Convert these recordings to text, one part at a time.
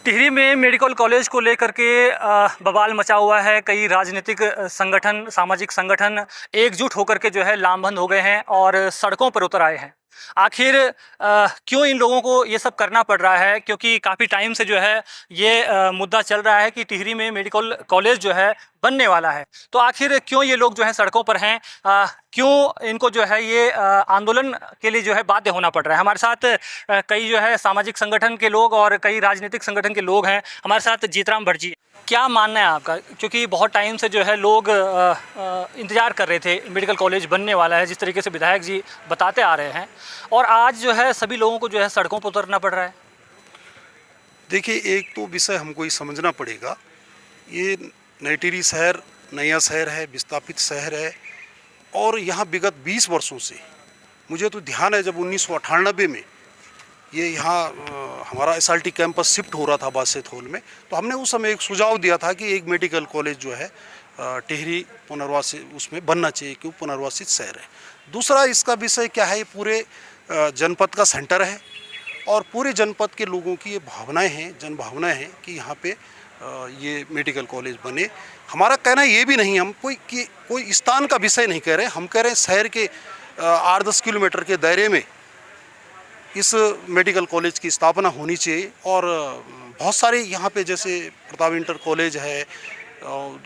टिहरी में medical college को लेकर के बवाल मचा हुआ है। कई राजनीतिक संगठन, सामाजिक संगठन एकजुट होकर के जो है लामबंद हो गए हैं और सड़कों पर उतर आए हैं। आखिर क्यों इन लोगों को ये सब करना पड़ रहा है? क्योंकि काफ़ी टाइम से जो है ये मुद्दा चल रहा है कि टिहरी में मेडिकल कॉलेज जो है बनने वाला है। तो आखिर क्यों ये लोग जो है सड़कों पर हैं? क्यों इनको जो है ये आंदोलन के लिए जो है बाध्य होना पड़ रहा है? हमारे साथ कई जो है सामाजिक संगठन के लोग और कई राजनीतिक संगठन के लोग हैं। हमारे साथ जीतराम भट्ट जी, क्या मानना है आपका? क्योंकि बहुत टाइम से जो है लोग इंतज़ार कर रहे थे, मेडिकल कॉलेज बनने वाला है, जिस तरीके से विधायक जी बताते आ रहे हैं, और आज जो है सभी लोगों को जो है सड़कों पर उतरना पड़ रहा है। देखिए, एक तो विषय हमको ये समझना पड़ेगा, ये नई टिहरी शहर नया शहर है, विस्थापित शहर है और यहाँ विगत 20 वर्षों से, मुझे तो ध्यान है जब 1998 में ये यहाँ हमारा SRT कैंपस शिफ्ट हो रहा था बासेत हॉल में, तो हमने उस समय एक सुझाव दिया था कि एक मेडिकल कॉलेज जो है टिहरी पुनर्वासित उसमें बनना चाहिए, क्योंकि पुनर्वासित शहर है। दूसरा इसका विषय क्या है, ये पूरे जनपद का सेंटर है और पूरे जनपद के लोगों की ये भावनाएं हैं, जन भावनाएं हैं कि यहाँ पे ये मेडिकल कॉलेज बने। हमारा कहना ये भी नहीं, हम कोई स्थान का विषय नहीं कह रहे, हम कह रहे हैं शहर के 8-10 किलोमीटर के दायरे में इस मेडिकल कॉलेज की स्थापना होनी चाहिए। और बहुत सारे यहाँ पे जैसे प्रताप इंटर कॉलेज है और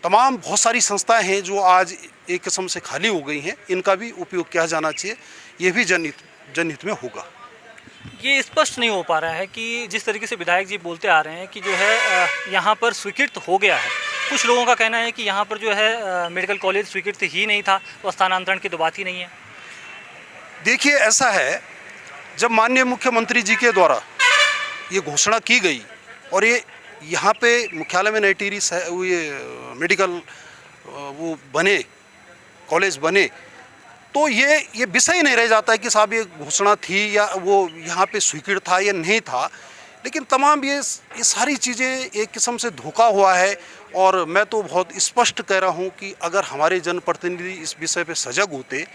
तमाम बहुत सारी संस्थाएं हैं जो आज एक किस्म से खाली हो गई हैं, इनका भी उपयोग किया जाना चाहिए, ये भी जनहित में होगा। ये स्पष्ट नहीं हो पा रहा है कि जिस तरीके से विधायक जी बोलते आ रहे हैं कि जो है यहाँ पर स्वीकृत हो गया है। कुछ लोगों का कहना है कि यहाँ पर जो है मेडिकल कॉलेज स्वीकृत ही नहीं था, तो स्थानांतरण की तो बात ही नहीं है। देखिए, ऐसा है, जब माननीय मुख्यमंत्री जी के द्वारा ये घोषणा की गई और ये यहाँ पे मुख्यालय में नई टिहरी ये मेडिकल वो बने, कॉलेज बने, तो ये विषय नहीं रह जाता है कि साहब ये घोषणा थी या वो यहाँ पे स्वीकृत था या नहीं था। लेकिन तमाम ये सारी चीज़ें एक किस्म से धोखा हुआ है। और मैं तो बहुत स्पष्ट कह रहा हूँ कि अगर हमारे जनप्रतिनिधि इस विषय पे सजग होते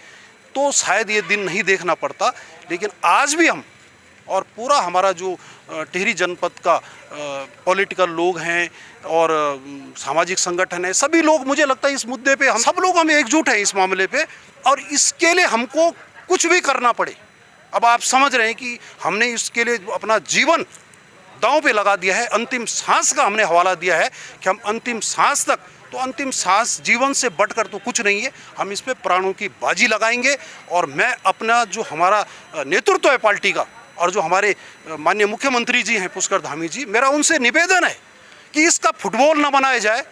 तो शायद ये दिन नहीं देखना पड़ता। लेकिन आज भी हम और पूरा हमारा जो टिहरी जनपद का पॉलिटिकल लोग हैं और सामाजिक संगठन है, सभी लोग, मुझे लगता है इस मुद्दे पे हम एकजुट हैं इस मामले पे, और इसके लिए हमको कुछ भी करना पड़े। अब आप समझ रहे हैं कि हमने इसके लिए अपना जीवन दांव पे लगा दिया है, अंतिम सांस का हमने हवाला दिया है कि हम अंतिम सांस तक, तो अंतिम सांस जीवन से बढ़कर तो कुछ नहीं है, हम इस पे प्राणों की बाजी लगाएंगे। और मैं अपना जो हमारा नेतृत्व है पार्टी का और जो हमारे माननीय मुख्यमंत्री जी हैं पुष्कर धामी जी, मेरा उनसे निवेदन है कि इसका फुटबॉल न बनाया जाए,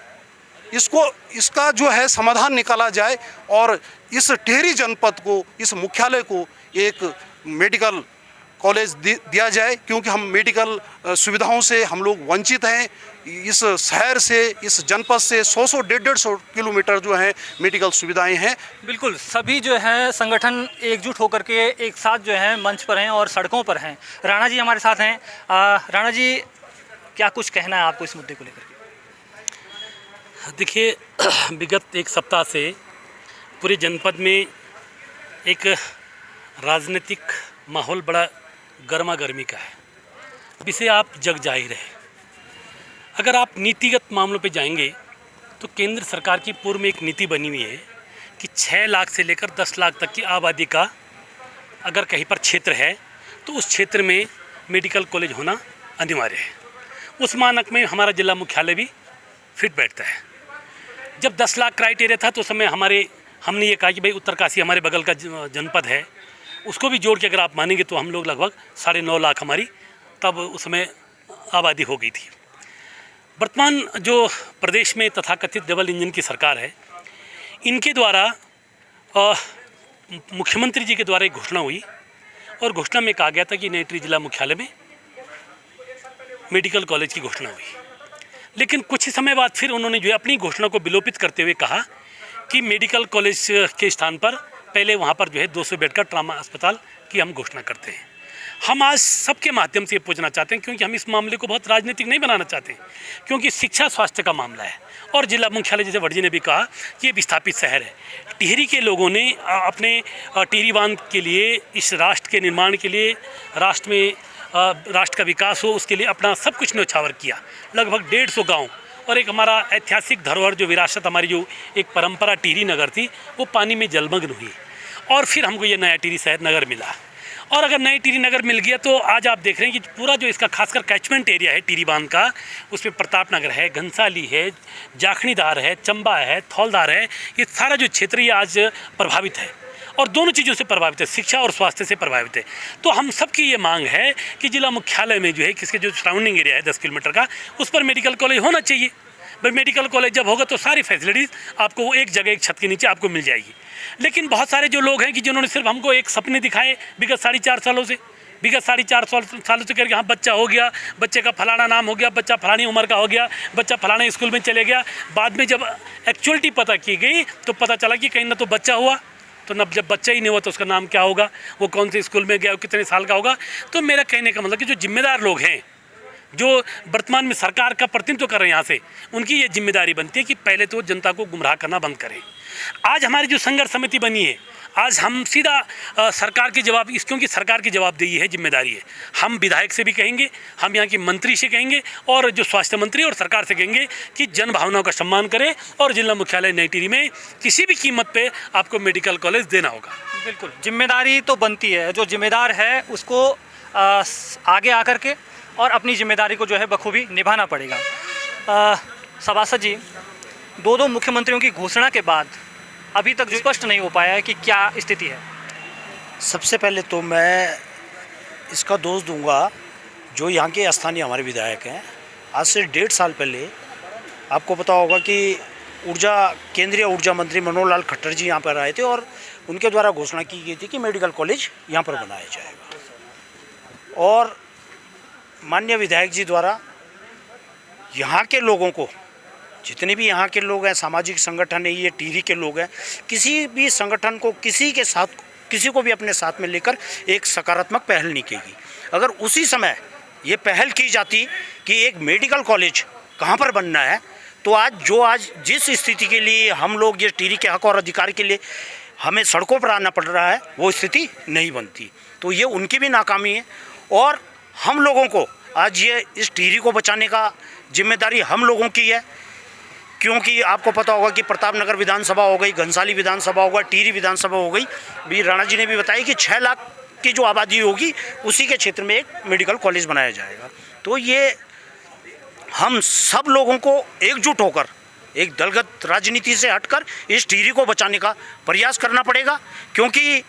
इसका जो है समाधान निकाला जाए और इस टिहरी जनपद को, इस मुख्यालय को एक मेडिकल कॉलेज दिया जाए, क्योंकि हम मेडिकल सुविधाओं से हम लोग वंचित हैं। इस शहर से, इस जनपद से 100-150 किलोमीटर जो है मेडिकल सुविधाएं हैं। बिल्कुल, सभी जो है संगठन एकजुट होकर के एक साथ जो है मंच पर हैं और सड़कों पर हैं। राणा जी हमारे साथ हैं। राणा जी, क्या कुछ कहना है आपको इस मुद्दे को लेकर के? देखिए, विगत एक सप्ताह से पूरे जनपद में एक राजनीतिक माहौल बड़ा गर्मा गर्मी का है, जिसे आप जग जाहिर है। अगर आप नीतिगत मामलों पे जाएंगे तो केंद्र सरकार की पूर्व में एक नीति बनी हुई है कि 6 लाख से लेकर 10 लाख तक की आबादी का अगर कहीं पर क्षेत्र है तो उस क्षेत्र में मेडिकल कॉलेज होना अनिवार्य है। उस मानक में हमारा जिला मुख्यालय भी फिट बैठता है। जब 10 लाख क्राइटेरिया था तो उस समय हमने ये कहा कि भाई उत्तरकाशी हमारे बगल का जनपद है, उसको भी जोड़ के अगर आप मानेंगे तो हम लोग लगभग 9.5 लाख हमारी तब उस समय आबादी हो गई थी। वर्तमान जो प्रदेश में तथाकथित डबल इंजन की सरकार है, इनके द्वारा मुख्यमंत्री जी के द्वारा एक घोषणा हुई और घोषणा में कहा गया था कि नई टिहरी जिला मुख्यालय में मेडिकल कॉलेज की घोषणा हुई। लेकिन कुछ ही समय बाद फिर उन्होंने जो है अपनी घोषणा को विलोपित करते हुए कहा कि मेडिकल कॉलेज के स्थान पर पहले वहाँ पर जो है 200 बेड का ट्रामा अस्पताल की हम घोषणा करते हैं। हम आज सबके माध्यम से ये पूछना चाहते हैं, क्योंकि हम इस मामले को बहुत राजनीतिक नहीं बनाना चाहते, क्योंकि शिक्षा स्वास्थ्य का मामला है। और जिला मुख्यालय जैसे भट्ट जी ने भी कहा कि ये विस्थापित शहर है। टिहरी के लोगों ने अपने टिहरी बांध के लिए, इस राष्ट्र के निर्माण के लिए, राष्ट्र में राष्ट्र का विकास हो, उसके लिए अपना सब कुछ न्यौछावर किया। लगभग 150 गांव और एक हमारा ऐतिहासिक धरोहर जो विरासत हमारी जो एक परंपरा टिहरी नगर थी वो पानी में जलमग्न हुई और फिर हमको ये नया टिहरी शहर नगर मिला। और अगर नई टिहरी नगर मिल गया तो आज आप देख रहे हैं कि पूरा जो इसका खासकर कैचमेंट एरिया है टिहरी बांध का, उसमें प्रताप नगर है, घनसाली है, जाखणीदार है, चंबा है, थौलदार है, ये सारा जो क्षेत्र ये आज प्रभावित है और दोनों चीज़ों से प्रभावित है, शिक्षा और स्वास्थ्य से प्रभावित है। तो हम सबकी ये मांग है कि जिला मुख्यालय में जो है किसके जो सराउंडिंग एरिया है 10 किलोमीटर का, उस पर मेडिकल कॉलेज होना चाहिए। भाई मेडिकल कॉलेज जब होगा तो सारी फैसिलिटीज़ आपको वो एक जगह एक छत के नीचे आपको मिल जाएगी। लेकिन बहुत सारे जो लोग हैं कि जिन्होंने सिर्फ हमको एक सपने दिखाए विगत 4.5 सालों से, विगत 4.5 सालों से करके हाँ बच्चा हो गया, बच्चे का फलाना नाम हो गया, बच्चा फलानी उम्र का हो गया, बच्चा फलाने स्कूल में चले गया। बाद में जब एक्चुअलिटी पता की गई तो पता चला कि कहीं ना तो बच्चा हुआ, तो न जब बच्चा ही नहीं हुआ तो उसका नाम क्या होगा, वो कौन से स्कूल में गया, कितने साल का होगा। तो मेरा कहने का मतलब कि जो जिम्मेदार लोग हैं, जो वर्तमान में सरकार का प्रतिनिधित्व कर रहे हैं यहाँ से, उनकी ये जिम्मेदारी बनती है कि पहले तो जनता को गुमराह करना बंद करें। आज हमारी जो संघर्ष समिति बनी है, आज हम सीधा सरकार की जवाब इस क्योंकि सरकार की जवाबदेही है, जिम्मेदारी है। हम विधायक से भी कहेंगे, हम यहाँ की मंत्री से कहेंगे और जो स्वास्थ्य मंत्री और सरकार से कहेंगे कि जन भावनाओं का सम्मान करें और जिला मुख्यालय नई टिहरी में किसी भी कीमत पे आपको मेडिकल कॉलेज देना होगा। बिल्कुल, जिम्मेदारी तो बनती है, जो जिम्मेदार है उसको आगे आकर के और अपनी जिम्मेदारी को जो है बखूबी निभाना पड़ेगा। सभासद जी, दो मुख्यमंत्रियों की घोषणा के बाद अभी तक जो स्पष्ट नहीं हो पाया है कि क्या स्थिति है। सबसे पहले तो मैं इसका दोष दूंगा जो यहाँ के स्थानीय हमारे विधायक हैं। आज से 1.5 साल पहले आपको पता होगा कि केंद्रीय ऊर्जा मंत्री मनोहर लाल खट्टर जी यहाँ पर आए थे और उनके द्वारा घोषणा की गई थी कि मेडिकल कॉलेज यहाँ पर बनाया जाएगा। और माननीय विधायक जी द्वारा यहाँ के लोगों को, जितने भी यहाँ के लोग हैं, सामाजिक संगठन है, ये टिहरी के लोग हैं, किसी भी संगठन को किसी को भी अपने साथ में लेकर एक सकारात्मक पहल नहीं की गई। अगर उसी समय ये पहल की जाती कि एक मेडिकल कॉलेज कहाँ पर बनना है, तो आज जिस स्थिति के लिए हम लोग ये टिहरी के हक और अधिकार के लिए हमें सड़कों पर आना पड़ रहा है, वो स्थिति नहीं बनती। तो ये उनकी भी नाकामी है और हम लोगों को आज ये इस टिहरी को बचाने का जिम्मेदारी हम लोगों की है। क्योंकि आपको पता होगा कि प्रताप नगर विधानसभा हो गई, घनसाली विधानसभा होगा, टिहरी विधानसभा हो गई, भी राणा जी ने भी बताया कि 6 लाख की जो आबादी होगी उसी के क्षेत्र में एक मेडिकल कॉलेज बनाया जाएगा। तो ये हम सब लोगों को एकजुट होकर एक दलगत राजनीति से हटकर इस टिहरी को बचाने का प्रयास करना पड़ेगा। क्योंकि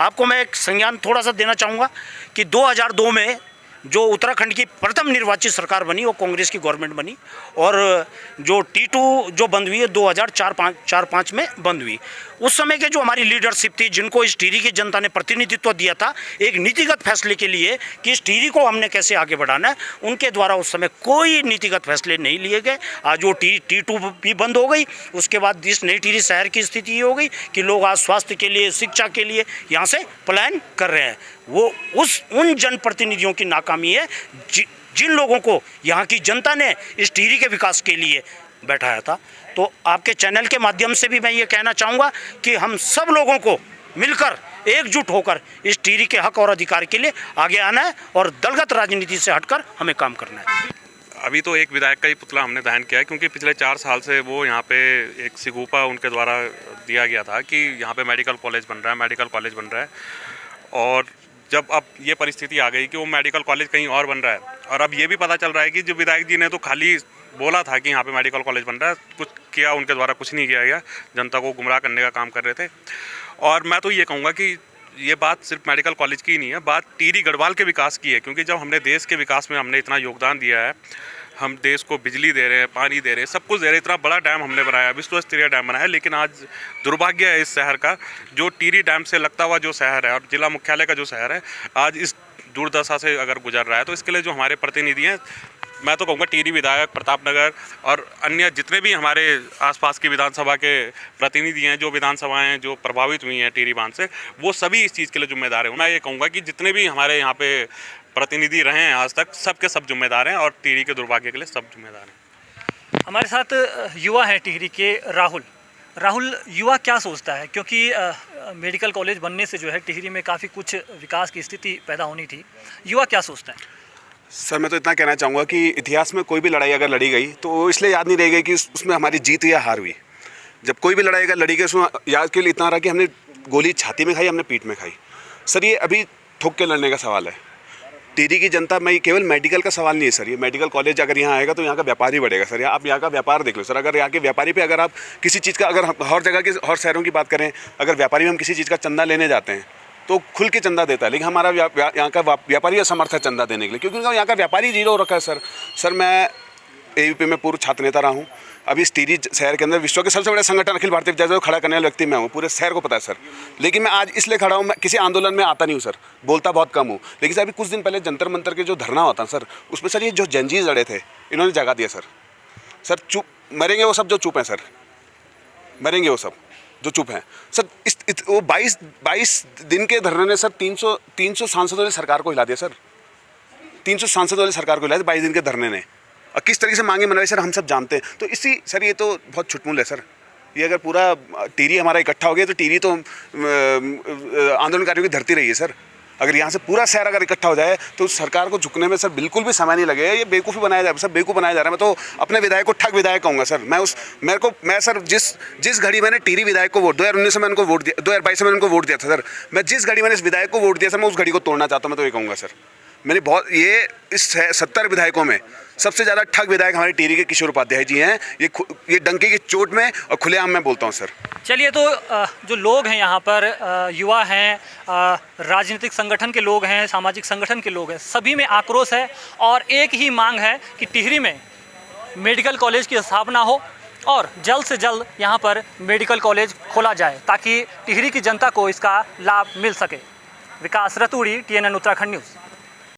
आपको मैं एक संज्ञान थोड़ा सा देना चाहूँगा कि 2002 में जो उत्तराखंड की प्रथम निर्वाचित सरकार बनी वो कांग्रेस की गवर्नमेंट बनी और जो T2 जो बंद हुई है 2004-5 में बंद हुई। उस समय के जो हमारी लीडरशिप थी, जिनको इस टिहरी की जनता ने प्रतिनिधित्व दिया था एक नीतिगत फैसले के लिए कि इस टिहरी को हमने कैसे आगे बढ़ाना है, उनके द्वारा उस समय कोई नीतिगत फैसले नहीं लिए गए। आज वो T2 भी बंद हो गई। उसके बाद इस नई टिहरी शहर की स्थिति ये हो गई कि लोग आज स्वास्थ्य के लिए, शिक्षा के लिए यहाँ से पलायन कर रहे हैं। वो उन जनप्रतिनिधियों की नाकामी है जिन लोगों को यहाँ की जनता ने इस टिहरी के विकास के लिए बैठाया था। तो आपके चैनल के माध्यम से भी मैं ये कहना चाहूँगा कि हम सब लोगों को मिलकर एकजुट होकर इस टिहरी के हक और अधिकार के लिए आगे आना है और दलगत राजनीति से हटकर हमें काम करना है। अभी तो एक विधायक का ही पुतला हमने दहन किया है, क्योंकि पिछले 4 साल से वो यहाँ पे एक सिगूपा उनके द्वारा दिया गया था कि यहाँ पे मेडिकल कॉलेज बन रहा है और जब अब ये परिस्थिति आ गई कि वो मेडिकल कॉलेज कहीं और बन रहा है और अब ये भी पता चल रहा है कि जो विधायक जी ने तो खाली बोला था कि यहाँ पे मेडिकल कॉलेज बन रहा है, कुछ किया उनके द्वारा कुछ नहीं किया गया, जनता को गुमराह करने का काम कर रहे थे। और मैं तो ये कहूँगा कि ये बात सिर्फ मेडिकल कॉलेज की ही नहीं है, बात टिहरी गढ़वाल के विकास की है। क्योंकि जब हमने देश के विकास में हमने इतना योगदान दिया है, हम देश को बिजली दे रहे हैं, पानी दे रहे हैं, सब कुछ दे रहे हैं, इतना बड़ा डैम हमने बनाया, विश्व स्तरीय डैम बनाया, लेकिन आज दुर्भाग्य है इस शहर का, जो टिहरी डैम से लगता हुआ जो शहर है और जिला मुख्यालय का जो शहर है, आज इस दुर्दशा से अगर गुजर रहा है। तो इसके लिए जो हमारे प्रतिनिधि हैं, मैं तो कहूँगा टिहरी विधायक, प्रतापनगर और अन्य जितने भी हमारे आसपास की विधानसभा के प्रतिनिधि हैं, जो विधानसभाएं जो प्रभावित हुई हैं टिहरी बांध से, वो सभी इस चीज़ के लिए जिम्मेदार हैं। मैं ये कहूँगा कि जितने भी हमारे यहाँ पे प्रतिनिधि रहे हैं आज तक, सबके सब जिम्मेदार हैं और टिहरी के दुर्भाग्य के लिए सब जिम्मेदार हैं। हमारे साथ युवा हैं टिहरी के राहुल, युवा क्या सोचता है, क्योंकि मेडिकल कॉलेज बनने से जो है टिहरी में काफ़ी कुछ विकास की स्थिति पैदा होनी थी, युवा क्या सोचता है? सर मैं तो इतना कहना चाहूँगा कि इतिहास में कोई भी लड़ाई अगर लड़ी गई तो वो इसलिए याद नहीं रह गई कि उसमें हमारी जीत या हार हुई। जब कोई भी लड़ाई अगर लड़ी गई उसमें याद के लिए इतना रहा कि हमने गोली छाती में खाई, हमने पीठ में खाई। सर ये अभी ठोक के लड़ने का सवाल है। टिहरी की जनता में केवल मेडिकल का सवाल नहीं है सर, ये मेडिकल कॉलेज अगर यहाँ आएगा तो यहाँ का व्यापार ही बढ़ेगा सर। आप यहाँ का व्यापार देख लो सर, अगर यहाँ के व्यापारी पे अगर आप किसी चीज़ का, अगर हर जगह के हर शहरों की बात करें, अगर व्यापारी में हम किसी चीज़ का चंदा लेने जाते हैं तो खुल के चंदा देता है, लेकिन हमारा यहाँ का व्यापारी असमर्थ है चंदा देने के लिए, क्योंकि यहाँ का व्यापारी जीरो रखा है सर। सर मैं AVP में पूर्व छात्र नेता रहा हूँ। अभी इस टिहरी शहर के अंदर विश्व के सबसे बड़े संगठन अखिल भारतीय विद्यार्थी को खड़ा करने वाला व्यक्ति मैं हूँ, पूरे शहर को पता है सर। लेकिन मैं आज इसलिए खड़ा हूँ, मैं किसी आंदोलन में आता नहीं हूँ सर, बोलता बहुत कम हूँ। लेकिन सर अभी कुछ दिन पहले जंतर मंतर के जो धरना होता है सर, उसमें सर ये जो जंजीर लड़े थे इन्होंने जगा दिया सर। सर चुप मरेंगे वो सब जो चुप हैं सर, मरेंगे वो सब जो चुप हैं सर। वो 22 दिन के धरने ने सर 300 सांसदों ने सरकार को हिला दिया सर। 300 सांसदों ने सरकार को हिला दिया 22 दिन के धरने ने। और किस तरीके से मांगे मनवाई सर हम सब जानते हैं। तो इसी सर ये तो बहुत छुटमुल है सर। ये अगर पूरा टिहरी हमारा इकट्ठा हो गया तो टिहरी तो आंदोलनकारियों की धरती रही है सर। अगर यहाँ से पूरा शहर अगर इकट्ठा हो जाए तो सरकार को झुकने में सर बिल्कुल भी समय नहीं लगेगा। ये बेवकूफ़ी बनाया जा रहा है सर, बेवकूफ़ बनाया जा रहा है। मैं तो अपने विधायक को ठग विधायक कहूँगा सर। मैं सर जिस घड़ी मैंने टिहरी विधायक को वोट 2019 में उनको वोट दिया, 2022 में उनको वोट दिया था सर, मैं जिस घड़ी मैंने इस विधायक को वोट दिया सर, मैं उस घड़ी को तोड़ना चाहता हूँ। मैं तो ये कहूँगा सर, मैंने बहुत ये इस 70 विधायकों में सबसे ज़्यादा ठग विधायक हमारे टिहरी के किशोर उपाध्याय जी हैं। ये डंके की चोट में और खुलेआम में बोलता हूँ सर। चलिए, तो जो लोग हैं यहाँ पर, युवा हैं, राजनीतिक संगठन के लोग हैं, सामाजिक संगठन के लोग हैं, सभी में आक्रोश है और एक ही मांग है कि टिहरी में मेडिकल कॉलेज की स्थापना हो और जल्द से जल्द यहाँ पर मेडिकल कॉलेज खोला जाए ताकि टिहरी की जनता को इसका लाभ मिल सके। विकास रतूड़ी, TNN उत्तराखंड न्यूज़।